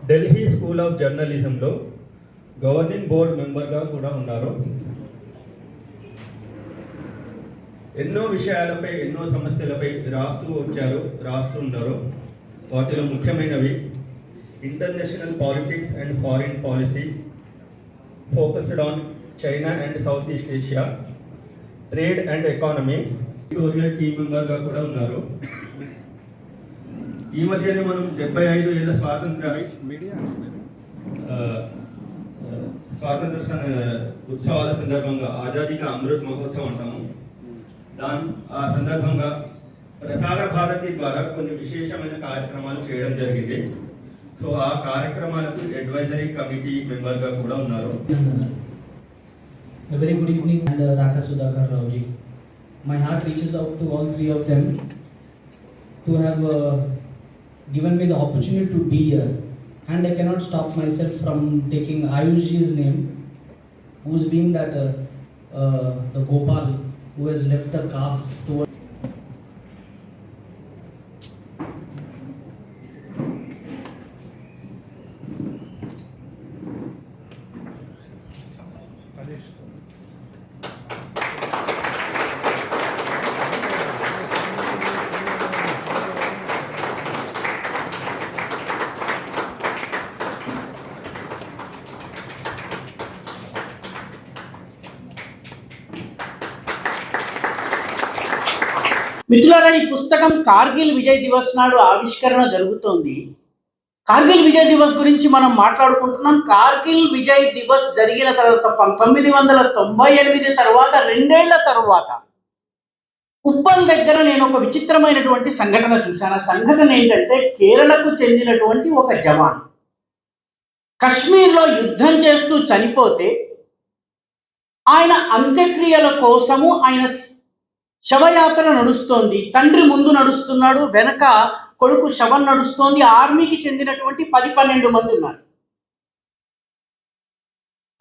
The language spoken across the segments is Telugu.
ఢిల్లీ స్కూల్ ఆఫ్ జర్నలిజంలో గవర్నింగ్ బోర్డ్ మెంబర్గా కూడా ఉన్నారు. ఎన్నో విషయాలపై ఎన్నో సమస్యలపై రాస్తున్నారు. వాటిలో ముఖ్యమైనవి international politics and foreign policy focused on China and south east Asia, trade and economy. Editorial team మెంబర్గా కూడా ఉన్నారు. ఈ మధ్యనే మనం 75 ఏళ్ళ స్వాతంత్ర ఉత్సవాల సందర్భంగా ఆజాదీ కా అమృత్ మహోత్సవం అంటాము. ఆ సందర్భంగా ప్రసార భారతి ద్వారా కొన్ని విశేషమైన కార్యక్రమాలు చేయడం జరిగింది. సో ఆ కార్యక్రమాలకు అడ్వైజరీ కమిటీ మెంబర్గా కూడా ఉన్నారు. A very good evening and Raka Sudhakar Rauji. My heart reaches out to all three of them to have given me the opportunity to be here, and I cannot stop myself from taking Ayushji's name, who's been that the Gopal who has left the calf towards మిత్రులారా, ఈ పుస్తకం కార్గిల్ విజయ్ దివస్ నాడు ఆవిష్కరణ జరుగుతోంది. కార్గిల్ విజయ్ దివస్ గురించి మనం మాట్లాడుకుంటున్నాం. కార్గిల్ విజయ్ దివస్ జరిగిన తర్వాత 1998 తర్వాత 2 ఏళ్ల తరువాత ఉప్పల్ దగ్గర నేను ఒక విచిత్రమైనటువంటి సంఘటన చూశాను. ఆ సంఘటన ఏంటంటే, కేరళకు చెందినటువంటి ఒక జవాన్ కశ్మీర్లో యుద్ధం చేస్తూ చనిపోతే ఆయన అంత్యక్రియల కోసము ఆయన శవయాత్ర నడుస్తోంది. తండ్రి ముందు నడుస్తున్నాడు, వెనక కొడుకు శవం నడుస్తోంది. ఆర్మీకి చెందినటువంటి 10-12 మంది ఉన్నారు.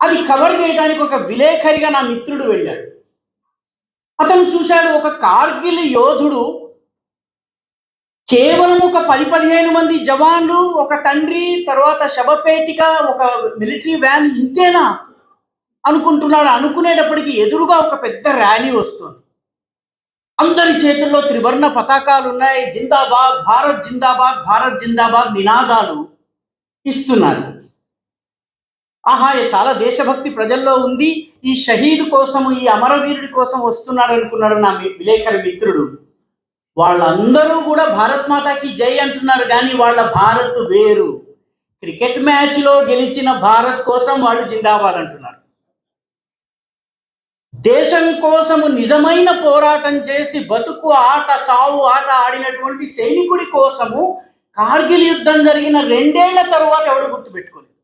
అది కవర్ చేయడానికి ఒక విలేఖరిగా నా మిత్రుడు వెళ్ళాడు. అతను చూశాడు, ఒక కార్గిల్ యోధుడు కేవలం ఒక 10-15 మంది జవాన్లు, ఒక తండ్రి, తర్వాత శవపేటిక, ఒక మిలిటరీ వ్యాన్, ఇంతేనా అనుకుంటున్నాడు. అనుకునేటప్పటికి ఎదురుగా ఒక పెద్ద ర్యాలీ వస్తుంది. అందరి చేతుల్లో త్రివర్ణ పతాకాలు ఉన్నాయి. జిందాబాద్ భారత్, జిందాబాద్ భారత్, జిందాబాద్ నినాదాలు ఇస్తున్నారు. ఆహా, చాలా దేశభక్తి ప్రజల్లో ఉంది. ఈ షహీద్ కోసము, ఈ అమరవీరుడి కోసం వస్తున్నాడు అనుకున్నాడు నా విలేకరి మిత్రుడు. వాళ్ళందరూ కూడా భారత్ మాతాకి జై అంటున్నారు, కానీ వాళ్ళ భారత్ వేరు. క్రికెట్ మ్యాచ్లో గెలిచిన భారత్ కోసం వాళ్ళు జిందాబాద్ అంటున్నారు. దేశం కోసము నిజమైన పోరాటం చేసి బతుకు ఆట చావు ఆట ఆడినటువంటి సైనికుడి కోసము కార్గిల్ యుద్ధం జరిగిన 2 ఏళ్ల తరువాత ఎవడు గుర్తుపెట్టుకోలేదు.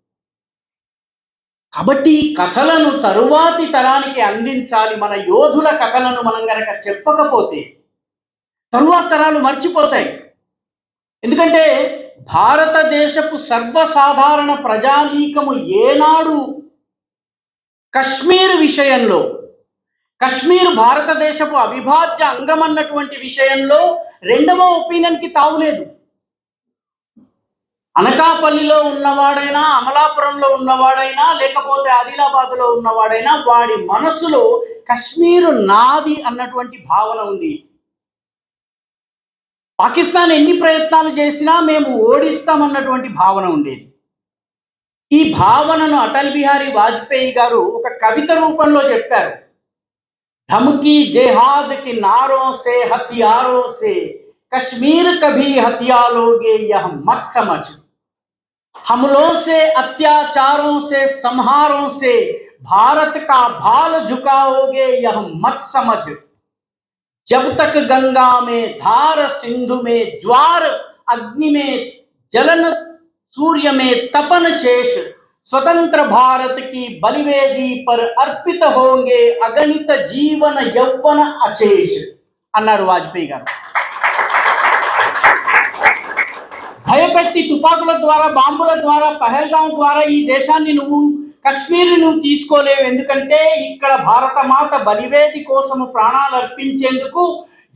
కాబట్టి ఈ కథలను తరువాతి తరానికి అందించాలి. మన యోధుల కథలను మనం గనక చెప్పకపోతే తరువాత తరాలు మర్చిపోతాయి. ఎందుకంటే భారతదేశపు సర్వసాధారణ ప్రజానీకము ఏనాడు కశ్మీర్ విషయంలో, కశ్మీర్ భారతదేశపు అవిభాజ్య అంగం అన్నటువంటి విషయంలో రెండవ ఒపీనియన్కి తావులేదు. అనకాపల్లిలో ఉన్నవాడైనా, అమలాపురంలో ఉన్నవాడైనా, లేకపోతే ఆదిలాబాద్లో ఉన్నవాడైనా, వాడి మనసులో కశ్మీరు నాది అన్నటువంటి భావన ఉంది. పాకిస్తాన్ ఎన్ని ప్రయత్నాలు చేసినా మేము ఓడిస్తామన్నటువంటి భావన ఉండేది. ఈ భావనను అటల్ బిహారీ వాజ్పేయి గారు ఒక కవిత రూపంలో చెప్పారు. धमकी जिहाद के नारों से हथियारों से कश्मीर कभी हथिया लोगे यह मत समझ, हमलों से अत्याचारों से संहारों से भारत का भाल झुकाओगे यह मत समझ, जब तक गंगा में धार, सिंधु में ज्वार, अग्नि में जलन, सूर्य में तपन शेष, स्वतंत्र भारत की बलिवेदी पर अर्पित होंगे अगणित जीवन यौवन अशेष అన్నారు వాజ్పేయి గారు. భయపెట్టి తుపాకుల ద్వారా, బాంబుల ద్వారా, పహల్గాం ద్వారా ఈ దేశాన్ని కశ్మీర్ నువ్వు తీసుకోలేవు. ఎందుకంటే ఇక్కడ భారత మాత బలివేది కోసము ప్రాణాలు అర్పించేందుకు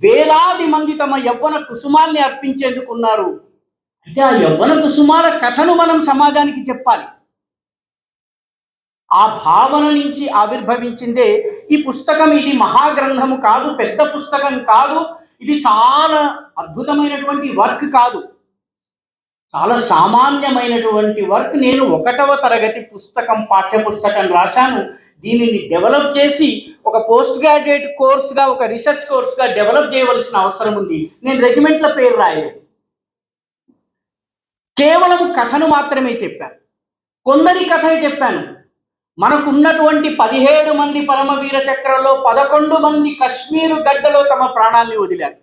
వేలాది మంది తమ యవ్వన కుసుమాన్ని అర్పించేందుకు ఉన్నారు. అయితే ఆ యవ్వన కుసుమాల కథను మనం సమాజానికి చెప్పాలి. ఆ భావన నుంచి ఆవిర్భవించిందే ఈ పుస్తకం. ఇది మహాగ్రంథము కాదు, పెద్ద పుస్తకం కాదు, ఇది చాలా అద్భుతమైనటువంటి వర్క్ కాదు, చాలా సామాన్యమైనటువంటి వర్క్. నేను 1వ తరగతి పుస్తకం, పాఠ్య పుస్తకం రాశాను. దీనిని డెవలప్ చేసి ఒక పోస్ట్ గ్రాడ్యుయేట్ కోర్సుగా, ఒక రీసెర్చ్ కోర్సుగా డెవలప్ చేయవలసిన అవసరం ఉంది. నేను రెజిమెంట్ల పేరు రాయలేదు, కేవలం కథను మాత్రమే చెప్పాను. కొందరి కథే చెప్పాను. మనకున్నటువంటి 17 మంది పరమవీర చక్రలో 11 మంది కశ్మీరు గడ్డలో తమ ప్రాణాల్ని వదిలారు.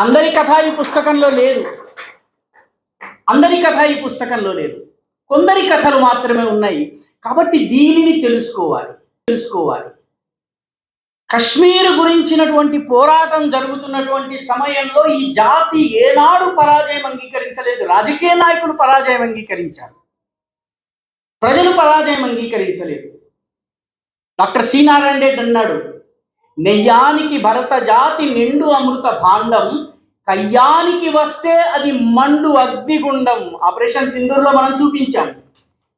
అందరి కథ ఈ పుస్తకంలో లేదు, అందరి కథ ఈ పుస్తకంలో లేదు, కొందరి కథలు మాత్రమే ఉన్నాయి. కాబట్టి దీనిని తెలుసుకోవాలి. కశ్మీర్ గురించినటువంటి పోరాటం జరుగుతున్నటువంటి సమయంలో ఈ జాతి ఏనాడు పరాజయం అంగీకరించలేదు. రాజకీయ నాయకులు పరాజయం అంగీకరించారు, ప్రజలు పరాజయం అంగీకరించలేదు. డాక్టర్ సి నారాయణ రెడ్డి అన్నాడు, నెయ్యానికి భరత జాతి నిండు అమృత భాండం, కయ్యానికి వస్తే అది మండు అగ్నిగుండం. ఆపరేషన్ సింధూర్లో మనం చూపించాం.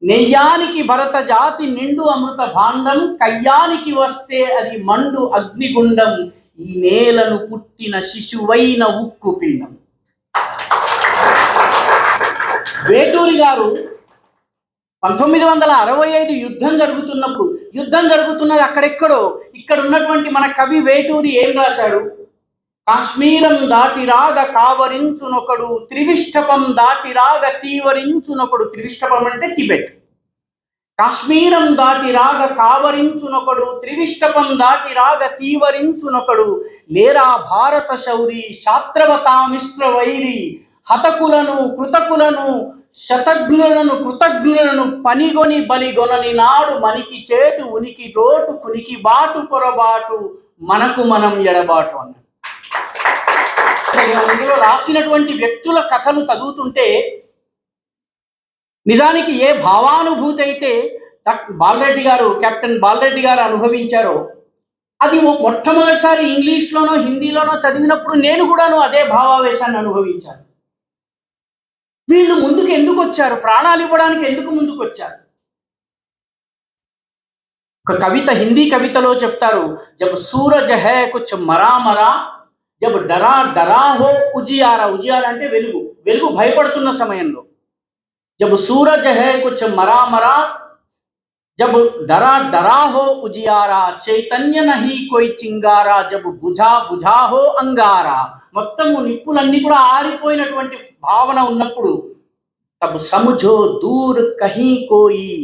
నెయ్యానికి భరత జాతి నిండు అమృత భాండం, కయ్యానికి వస్తే అది మండు అగ్నిగుండం, ఈ నేలను పుట్టిన శిశువైన ఉక్కు పిండం. వేటూరి గారు 1965 యుద్ధం జరుగుతున్నది అక్కడెక్కడో. ఇక్కడ ఉన్నటువంటి మన కవి వేటూరి ఏం రాశాడు? కాశ్మీరం దాటిరాగ కావరించునొకడు, త్రివిష్టపం దాటిరాగ తీవరించునొకడు. త్రివిష్టపం అంటే టిబెట్. కాశ్మీరం దాటిరాగ కావరించునొకడు, త్రివిష్టపం దాటిరాగ తీవరించునొకడు. లేరా భారత శౌరి శాత్రవతామిశ్ర వైరి, హతకులను కృతకులను శతజ్ఞులను కృతజ్ఞులను పనిగొని బలిగొనని నాడు, మనికి చేటు ఉనికి లోటు కునికి బాటు పొరబాటు, మనకు మనం ఎడబాటు అన్నాడు. ఇందులో రాసినటువంటి వ్యక్తుల కథలు చదువుతుంటే నిజానికి ఏ భావానుభూతి అయితే బాలరెడ్డి గారు, కెప్టెన్ బాలరెడ్డి గారు అనుభవించారో అది మొట్టమొదటిసారి ఇంగ్లీష్లోనో హిందీలోనో చదివినప్పుడు నేను కూడాను అదే భావావేశాన్ని అనుభవించాను. వీళ్ళు ముందుకు ఎందుకు వచ్చారు? ప్రాణాలు ఇవ్వడానికి ఎందుకు ముందుకు వచ్చారు? ఒక కవిత, హిందీ కవితలో చెప్తారు, జబ్ సూరజ్ హై కుచ్ మరా మరా, జబ్ డరా డరా హో ఉజియారా. ఉజియారా అంటే వెలుగు, వెలుగు భయపడుతున్న సమయంలో. జబ్ సూరజ్ హై కుచ్ మరా మరా, జబ్ డరా డరా హో ఉజియారా, చైతన్య నహి కోయి చింగారా, జబ్ బుఝా బుఝా హో అంగారా. మొత్తము నిప్పులన్నీ కూడా ఆరిపోయినటువంటి భావన ఉన్నప్పుడు, తబ్ సమఝో దూర్ కహీ కోయి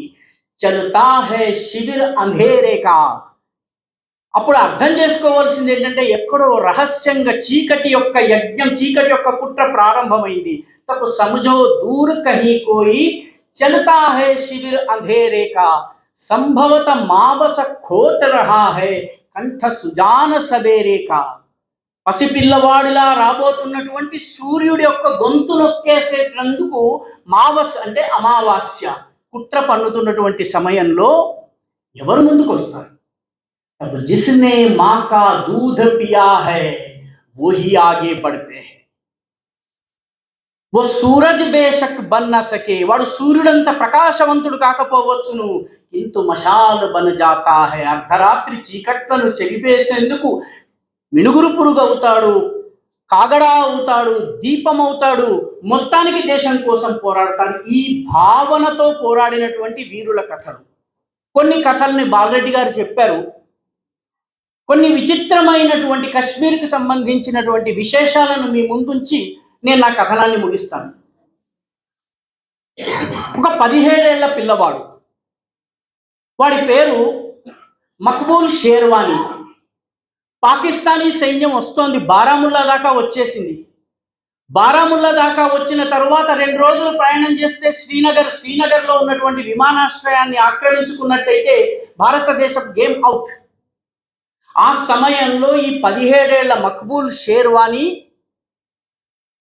చల్తా హై శిబిర్ అంధేరే కా. అప్పుడు అర్థం చేసుకోవాల్సింది ఏంటంటే ఎక్కడో రహస్యంగా చీకటి యొక్క యజ్ఞం, చీకటి యొక్క కుట్ర ప్రారంభమైంది. తబ్ సమఝో దూర్ కహీ కోయి చల్తా హై శిబిర్ అంధేరే కా, సంభవత మావస ఖోట్ రహా హై కంఠ సుజాన సవేరే కా. పసిపిల్లవాడిలా రాబోతున్నటువంటి సూర్యుడి యొక్క గొంతు నొక్కేసేటందుకు మావస్ అంటే అమావాస్య కుట్ర పన్నుతున్నటువంటి సమయంలో ఎవరు ముందుకు వస్తారు? अब जिसने माँ का दूध पिया है वो ही आगे बढ़ते हैं. वो सूरज बेशक बन न सके, వాడు సూర్యుడంత ప్రకాశవంతుడు కాకపోవచ్చును, కింటు మషాల్ బన్ జాతా హై. అర్ధరాత్రి చీకట్లను చెరిపేసేందుకు మినుగురు పురుగు అవుతాడు, కాగడా అవుతాడు, దీపం అవుతాడు, మొత్తానికి దేశం కోసం పోరాడతాడు. ఈ భావనతో పోరాడినటువంటి వీరుల కథలు. కొన్ని కథల్ని బాలరెడ్డి గారు చెప్పారు. కొన్ని విచిత్రమైనటువంటి కశ్మీర్కి సంబంధించినటువంటి విశేషాలను మీ ముందుంచి నేను నా కథనాన్ని ముగిస్తాను. ఒక 17 ఏళ్ల పిల్లవాడు, వాడి పేరు మక్బూల్ షేర్వానీ. పాకిస్తానీ సైన్యం వస్తోంది, బారాముల్లా దాకా వచ్చేసింది. బారాముల్లా దాకా వచ్చిన తరువాత 2 రోజులు ప్రయాణం చేస్తే శ్రీనగర్లో ఉన్నటువంటి విమానాశ్రయాన్ని ఆక్రమించుకున్నట్టయితే భారతదేశం గేమ్ అవుట్. ఆ సమయంలో ఈ 17 ఏళ్ల మక్బూల్ షేర్వానీ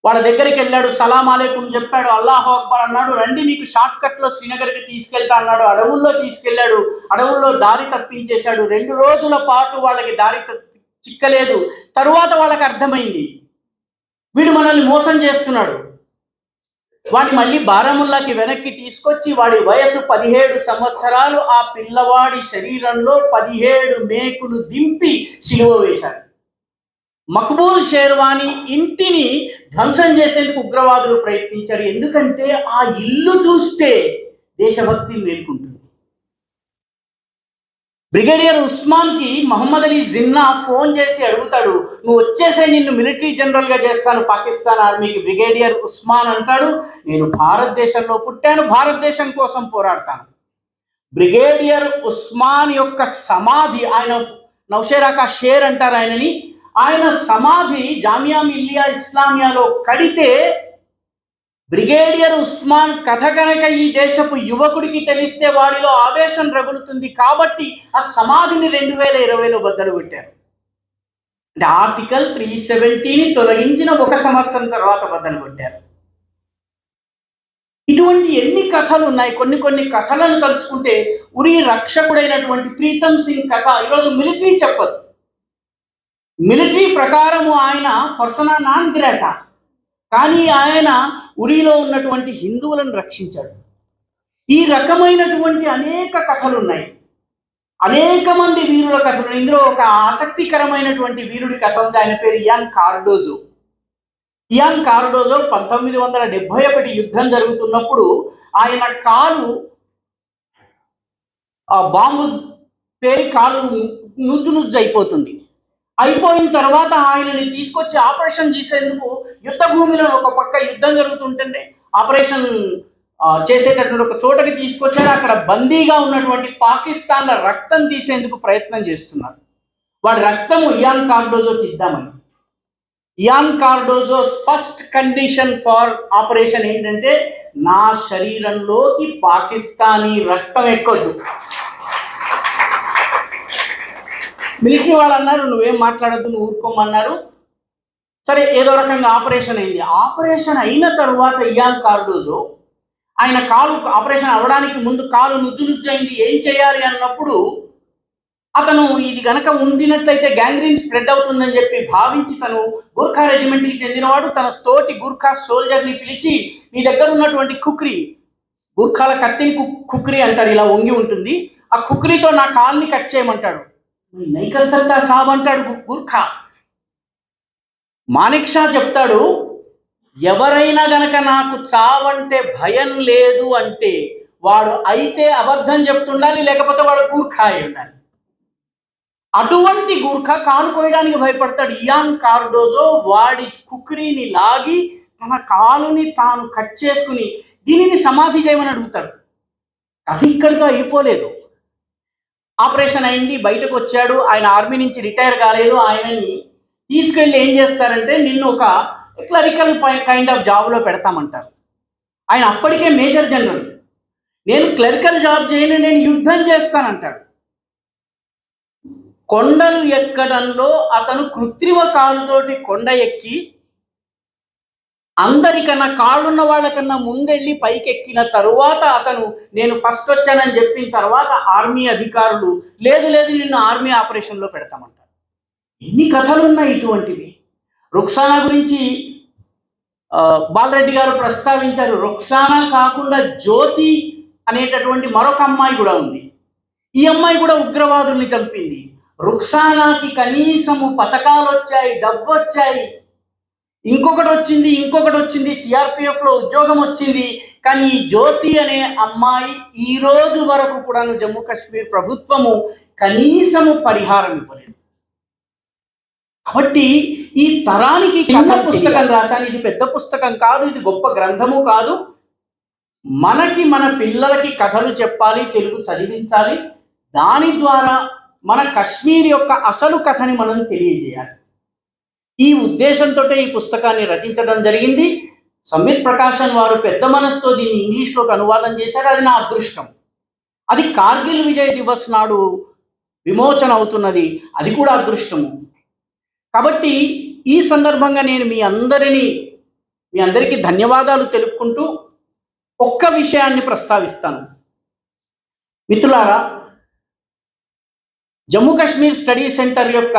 వాళ్ళ దగ్గరికి వెళ్ళాడు, సలాం అలైకుం చెప్పాడు, అల్లాహు అక్బర్ అన్నాడు, రండి మీకు షార్ట్ కట్లో శ్రీనగర్కి తీసుకెళ్తా అన్నాడు. అడవుల్లో తీసుకెళ్లాడు, అడవుల్లో దారి తప్పించేశాడు. 2 రోజుల పాటు వాళ్ళకి దారి చిక్కలేదు. తరువాత వాళ్ళకి అర్థమైంది, వీడు మనల్ని మోసం చేస్తున్నాడు. వాడిని మళ్ళీ బారాముల్లాకి వెనక్కి తీసుకొచ్చి వాడి వయసు 17 సంవత్సరాలు, ఆ పిల్లవాడి శరీరంలో 17 మేకులు దింపి సిలువ వేశారు. మక్బూల్ షేర్వానీ ఇంటిని ధ్వంసం చేసేందుకు ఉగ్రవాదులు ప్రయత్నించారు. ఎందుకంటే ఆ ఇల్లు చూస్తే దేశభక్తి మేల్కుంటుంది. బ్రిగేడియర్ ఉస్మాన్కి మహమ్మద్ అలీ జిన్నా ఫోన్ చేసి అడుగుతాడు, నువ్వు వచ్చేసే నిన్ను మిలిటరీ జనరల్గా చేస్తాను పాకిస్తాన్ ఆర్మీకి. బ్రిగేడియర్ ఉస్మాన్ అంటాడు, నేను భారతదేశంలో పుట్టాను, భారతదేశం కోసం పోరాడతాను. బ్రిగేడియర్ ఉస్మాన్ యొక్క సమాధి, ఆయన నౌషేరా కా షేర్ అంటారు ఆయనని, ఆయన సమాధి జామియా మిల్లియా ఇస్లామియాలో కడితే బ్రిగేడియర్ ఉస్మాన్ కథ కనుక ఈ దేశపు యువకుడికి తెలిస్తే వాడిలో ఆవేశం రగులుతుంది. కాబట్టి ఆ సమాధిని 2020లో బద్దలు పెట్టారు. అంటే ఆర్టికల్ 370ని తొలగించిన 1 సంవత్సరం తర్వాత బద్దలు పెట్టారు. ఇటువంటి ఎన్ని కథలు ఉన్నాయి. కొన్ని కథలను తలుచుకుంటే ఉరి రక్షకుడైనటువంటి ప్రీతం సింగ్ కథ ఈరోజు మిలిటరీ చెప్పదు. మిలిటరీ ప్రకారము ఆయన పర్సనా నాన్ గ్రాటా, కానీ ఆయన ఉరిలో ఉన్నటువంటి హిందువులను రక్షించాడు. ఈ రకమైనటువంటి అనేక కథలు ఉన్నాయి, అనేక మంది వీరుల కథలు. ఇందులో ఒక ఆసక్తికరమైనటువంటి వీరుడి కథ ఉంది. ఆయన పేరు ఇయాన్ కార్డోజో. ఇయాన్ కార్డోజో 1971 యుద్ధం జరుగుతున్నప్పుడు ఆయన కాలు బాంబు పేరి కాలు నుజ్జు అయిపోతుంది. అయిపోయిన తర్వాత ఆయనని తీసుకొచ్చి ఆపరేషన్ చేసేందుకు యుద్ధ భూమిలో ఒక పక్క యుద్ధం జరుగుతుంటే ఆపరేషన్ చేసేటటువంటి ఒక చోటకి తీసుకొచ్చారు. అక్కడ బందీగా ఉన్నటువంటి పాకిస్తాన్ల రక్తం తీసేందుకు ప్రయత్నం చేస్తున్నారు. వాడి రక్తము ఇయాన్ కార్డోజోకి ఇద్దామని. Ian Cardozo's first condition for operation ఏంటంటే, నా శరీరంలోకి పాకిస్తానీ రక్తం ఎక్కొద్దు. మిలిటరీ వాళ్ళు అన్నారు, నువ్వేం మాట్లాడద్దు, నువ్వు ఊరుకోమన్నారు. సరే, ఏదో రకంగా ఆపరేషన్ అయింది. ఆపరేషన్ అయిన తర్వాత ఇయాన్ కార్డోజో ఆయన కాలు ఆపరేషన్ అవ్వడానికి ముందు కాలు నుజ్జు అయింది, ఏం చేయాలి అన్నప్పుడు అతను ఇది గనక ఉండినట్లయితే గ్యాంగ్రీన్ స్ప్రెడ్ అవుతుందని చెప్పి భావించి తను గూర్ఖా రెజిమెంట్కి చెందినవాడు తన తోటి గూర్ఖా సోల్జర్ని పిలిచి, నీ దగ్గర ఉన్నటువంటి కుక్రీ, గూర్ఖాల కత్తిని కుక్రీ అంటారు, ఇలా వంగి ఉంటుంది, ఆ కుక్రీతో నా కాల్ని కట్ చేయమంటాడు. నైకర్ సత్తా సాబ్ అంటాడు గూర్ఖా. మాణిక్ షా చెప్తాడు, ఎవరైనా గనక నాకు చావంటే భయం లేదు అంటే వాడు అయితే అబద్ధం చెప్తుండాలి, లేకపోతే వాడు గూర్ఖా అయి ఉండాలి. అటువంటి గూర్ఖా కాలు కోయడానికి భయపడతాడు. ఇయాన్ కార్డోజో వాడి కుక్రీని లాగి తన కాలుని తాను కట్ చేసుకుని దీనిని సమాధి చేయమని అడుగుతాడు. అది ఇక్కడితో అయిపోలేదు. ఆపరేషన్ అయింది, బయటకు వచ్చాడు, ఆయన ఆర్మీ నుంచి రిటైర్ కాలేదు. ఆయనని తీసుకెళ్ళి ఏం చేస్తారంటే, నిన్ను ఒక క్లరికల్ కైండ్ ఆఫ్ జాబ్లో పెడతామంటారు. ఆయన అప్పటికే మేజర్ జనరల్. నేను క్లరికల్ జాబ్ చేయను, నేను యుద్ధం చేస్తానంటాడు. కొండలు ఎక్కడంలో అతను కృత్రిమ కాలుతోటి కొండ ఎక్కి అందరికన్నా కాళ్ళున్న వాళ్ళకన్నా ముందెళ్ళి పైకెక్కిన తరువాత అతను నేను ఫస్ట్ వచ్చానని చెప్పిన తర్వాత ఆర్మీ అధికారులు లేదు లేదు నిన్ను ఆర్మీ ఆపరేషన్లో పెడతామంటారు. ఎన్ని కథలు ఉన్నాయి ఇటువంటివి. రుక్సానా గురించి బాలరెడ్డి గారు ప్రస్తావించారు. రుక్సానా కాకుండా జ్యోతి అనేటటువంటి మరొక అమ్మాయి కూడా ఉంది. ఈ అమ్మాయి కూడా ఉగ్రవాదుల్ని చంపింది. రుక్సానాకి కనీసము పథకాలు వచ్చాయి, డబ్బు వచ్చాయి, ఇంకొకటి వచ్చింది, సిఆర్పిఎఫ్లో ఉద్యోగం వచ్చింది. కానీ ఈ జ్యోతి అనే అమ్మాయి ఈ రోజు వరకు కూడా జమ్మూ కాశ్మీర్ ప్రభుత్వము కనీసము పరిహారం ఇవ్వలేదు. కాబట్టి ఈ తరానికి చిన్న పుస్తకం రాశాను. ఇది పెద్ద పుస్తకం కాదు, ఇది గొప్ప గ్రంథము కాదు. మనకి మన పిల్లలకి కథలు చెప్పాలి, తెలుగు చదివించాలి. దాని ద్వారా మన కశ్మీర్ యొక్క అసలు కథని మనం తెలియజేయాలి. ఈ ఉద్దేశంతో ఈ పుస్తకాన్ని రచించడం జరిగింది. సంవిత్ ప్రకాశన్ వారు పెద్ద మనసుతో దీన్ని ఇంగ్లీష్లోకి అనువాదం చేశారు. అది నా అదృష్టం. అది కార్గిల్ విజయ్ దివస్ నాడు విమోచన అవుతున్నది, అది కూడా అదృష్టము. కాబట్టి ఈ సందర్భంగా నేను మీ అందరికీ ధన్యవాదాలు తెలుపుకుంటూ ఒక్క విషయాన్ని ప్రస్తావిస్తాను. మిత్రులారా, జమ్మూ కాశ్మీర్ స్టడీ సెంటర్ యొక్క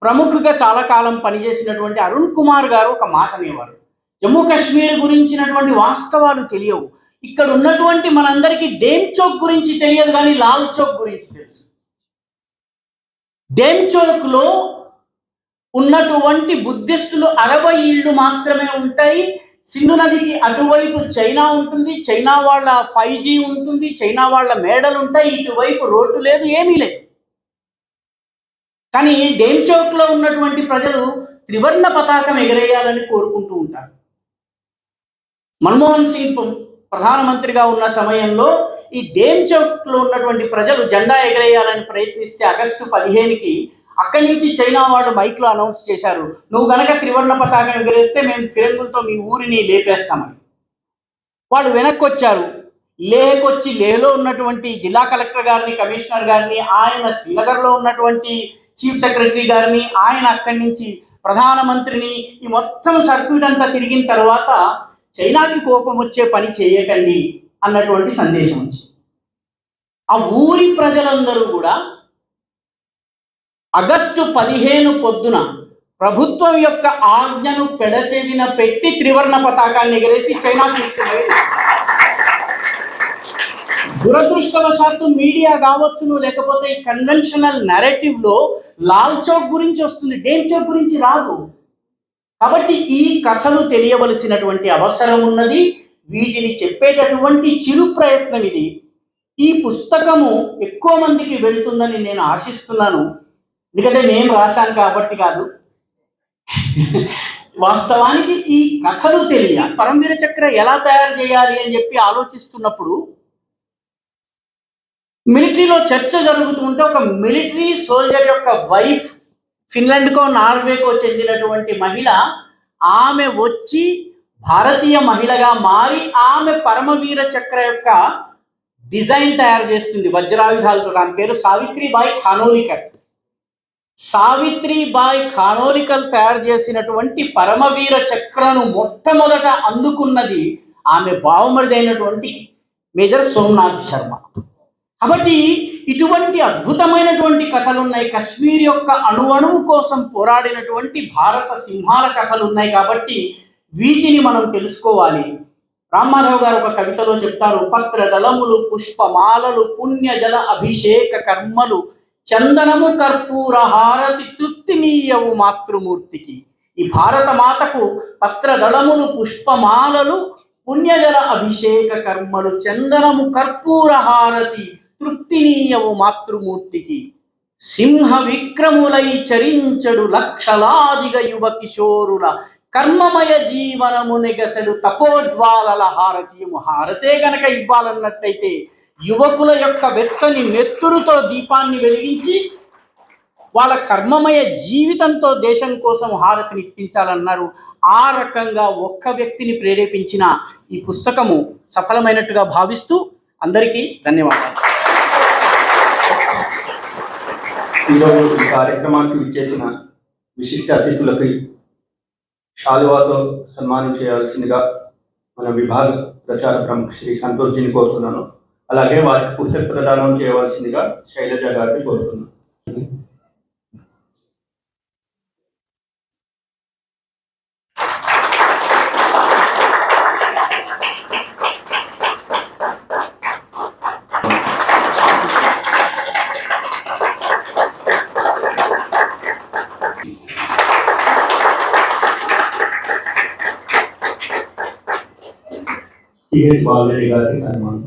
ప్రముఖగా చాలా కాలం పనిచేసినటువంటి అరుణ్ కుమార్ గారు ఒక మాట అనేవారు, జమ్మూ కాశ్మీర్ గురించినటువంటి వాస్తవాలు తెలియవు. ఇక్కడ ఉన్నటువంటి మనందరికీ డేమ్ చౌక్ గురించి తెలియదు, కానీ లాల్ చౌక్ గురించి తెలుసు. డేమ్ చౌక్ లో ఉన్నటువంటి బుద్ధిస్టులు 60 ఇళ్ళు మాత్రమే ఉంటాయి. సింధు నదికి అటువైపు చైనా ఉంటుంది, చైనా వాళ్ళ 5G ఉంటుంది, చైనా వాళ్ళ మేడలు ఉంటాయి, ఇటువైపు రోడ్డు లేదు, ఏమీ లేదు. కానీ డేమ్ చౌక్ లో ఉన్నటువంటి ప్రజలు త్రివర్ణ పతాకం ఎగరేయాలని కోరుకుంటూ ఉంటారు. మన్మోహన్ సింగ్ ప్రధానమంత్రిగా ఉన్న సమయంలో ఈ డేమ్ చౌక్ లో ఉన్నటువంటి ప్రజలు జెండా ఎగరేయాలని ప్రయత్నిస్తే ఆగస్టు 15కి అక్కడి నుంచి చైనా వాళ్ళు మైక్లో అనౌన్స్ చేశారు, నువ్వు గనక త్రివర్ణ పతాకం ఎగరేస్తే మేము ఫిరంగులతో మీ ఊరిని లేపేస్తామని. వాళ్ళు వెనక్కి వచ్చారు. లేహ్కి వచ్చి లేహ్లో ఉన్నటువంటి జిల్లా కలెక్టర్ గారిని, కమిషనర్ గారిని, ఆయన శ్రీనగర్లో ఉన్నటువంటి చీఫ్ సెక్రటరీ గారిని, ఆయన అక్కడి నుంచి ప్రధానమంత్రిని, ఈ మొత్తం సర్క్యూట్ అంతా తిరిగిన తర్వాత చైనాకి కోపం వచ్చే పని చేయకండి అన్నటువంటి సందేశం వచ్చింది. ఆ ఊరి ప్రజలందరూ కూడా ఆగస్టు 15 పొద్దున ప్రభుత్వం యొక్క ఆజ్ఞను పెడచెవిన పెట్టి త్రివర్ణ పతాకాన్ని ఎగరేసి చైనా తీసుకుపోయి, దురదృష్టవశాత్తు మీడియా కావచ్చును, లేకపోతే ఈ కన్వెన్షనల్ నెరేటివ్ లో లాల్ చౌక్ గురించి వస్తుంది, డేమ్ చౌక్ గురించి రాదు. కాబట్టి ఈ కథలు తెలియవలసినటువంటి అవసరం ఉన్నది. వీటిని చెప్పేటటువంటి చిరు ప్రయత్నం ఇది. ఈ పుస్తకము ఎక్కువ మందికి వెళ్తుందని నేను ఆశిస్తున్నాను. ఎందుకంటే నేను రాశాను కాబట్టి కాదు, వాస్తవానికి ఈ కథలు తెలియ పరమవీర చక్ర ఎలా తయారు చేయాలి అని చెప్పి ఆలోచిస్తున్నప్పుడు మిలిటరీలో చర్చ జరుగుతుంటే ఒక మిలిటరీ సోల్జర్ యొక్క వైఫ్, ఫిన్లాండ్కో నార్వేకో చెందినటువంటి మహిళ, ఆమె వచ్చి భారతీయ మహిళగా మారి ఆమె పరమవీర చక్ర యొక్క డిజైన్ తయారు చేస్తుంది వజ్రాయుధాలతో. ఆమె పేరు సావిత్రిబాయి ఖానోలికర్. సావిత్రిబాయి ఖానోలికర్ తయారు చేసినటువంటి పరమవీర చక్రను మొట్టమొదట అందుకున్నది ఆమె బావమరిది అయినటువంటి మేజర్ సోమనాథ్ శర్మ. కాబట్టి ఇటువంటి అద్భుతమైనటువంటి కథలు ఉన్నాయి. కశ్మీర్ యొక్క అణువణువు కోసం పోరాడినటువంటి భారత సింహాల కథలు ఉన్నాయి. కాబట్టి వీటిని మనం తెలుసుకోవాలి. రామారావు గారు ఒక కవితలో చెప్తారు, పత్రదళములు, పుష్పమాలలు, పుణ్యజల అభిషేక కర్మలు, చందనము కర్పూర హారతి తృప్తినీయవు మాతృమూర్తికి. ఈ భారత మాతకు పత్రదళములు, పుష్పమాలలు, పుణ్యజల అభిషేక కర్మలు, చందనము కర్పూర హారతి తృప్తినీయవు మాతృమూర్తికి. సింహ విక్రములై చరించడు లక్షలాదిగ యువ కిశోరుల కర్మమయ జీవనము నెగసడు తపోజ్వాలల హారతీయము. హారతే గనక ఇవ్వాలన్నట్టయితే యువకుల యొక్క వెచ్చని నెత్తురుతో దీపాన్ని వెలిగించి వాళ్ళ కర్మమయ జీవితంతో దేశం కోసం హారతిని ఇప్పించాలన్నారు. ఆ రకంగా ఒక్క వ్యక్తిని ప్రేరేపించిన ఈ పుస్తకము సఫలమైనట్టుగా భావిస్తూ అందరికీ ధన్యవాదాలు. ఈరోజు ఈ కార్యక్రమానికి విచ్చేసిన విశిష్ట అతిథులకి శాలువాతో సన్మానం చేయాల్సిందిగా మన విభాగ ప్రచార ప్రముఖ శ్రీ సంతోష్జీని కోరుతున్నాను. అలాగే వారికి పుస్తక ప్రదానం చేయవలసిందిగా శైలజ గారిని కోరుతున్నాను. సిహెచ్ బాలరెడ్డి గారికి సన్మానం.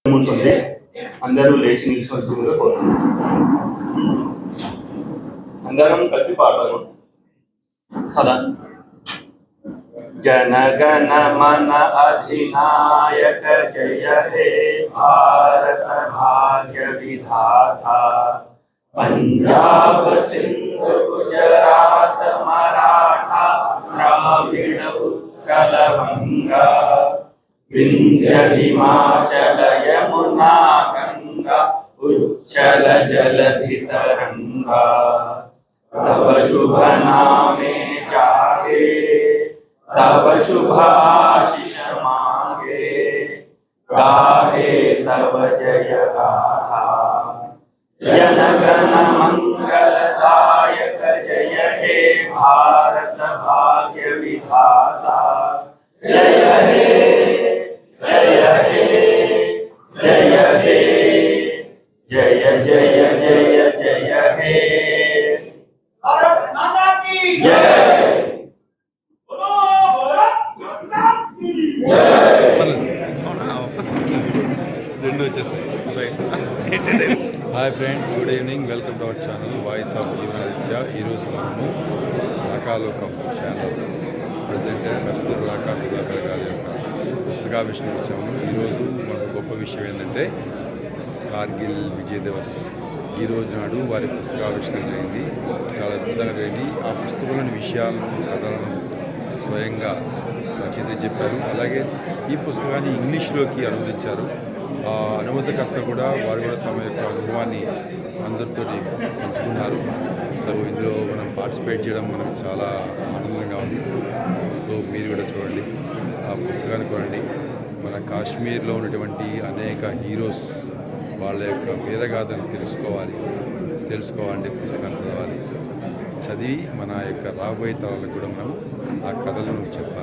ఉంటుంది, అందరూ లేచి నిల్చోవలసిందిగా కోరుతున్నాను. అందరం కలిపి పాడతాము కదా. జనగణ మన అధినాయక జయ హే భారత భాగ్య విధాత, పంజాబ్ సింధు గుజరాత్ మరాఠా ద్రావిడ ఉత్కల వంగ, विंध्य हिमाचल यमुना गंगा उच्चल जलधि तरंगा तब शुभ नामे जागे तब शुभाशिष मांगे गाहे तब जय गाथा जनगण मंगलदायक जय हे भारत भाग्य विधाता जय हे जय हे जय हे जय जय जय जय हे भारत माता की जय రెండు వచ్చేసాయి hi friends, good evening. Welcome to our channel voice of Jeevanaditya. ఈరోజు మనము రాకాలోకం ఛానల్ ప్రెసిడెంట్ కస్తూరి రాకా సుధాకర్ గారి యొక్క పుస్తకావిష్కరణ ఇచ్చాము. ఈరోజు మనకు గొప్ప విషయం ఏంటంటే కార్గిల్ విజయ్ దివస్ ఈ రోజు నాడు వారి పుస్తకావిష్కరణ జరిగింది. చాలా అద్భుతంగా జరిగింది. ఆ పుస్తకంలోని విషయాలను, కథలను స్వయంగా రచయిత చెప్పారు. అలాగే ఈ పుస్తకాన్ని ఇంగ్లీష్లోకి అనువదించారు. ఆ అనువాదకర్త కూడా వారు కూడా తమ యొక్క అనుభవాన్ని అందరితో పంచుకున్నారు. సో ఇందులో మనం పార్టిసిపేట్ చేయడం మనకు చాలా ఆనందంగా ఉంది. సో మీరు కూడా చూడండి, ఆ పుస్తకాన్ని కొనండి. మన కాశ్మీర్లో ఉన్నటువంటి అనేక హీరోస్ వాళ్ళ యొక్క వీరగాథను తెలుసుకోవాలంటే పుస్తకాన్ని చదవాలి. చదివి మన యొక్క రాబోయే తరాలకు కూడా మనం ఆ కథలను చెప్పాలి.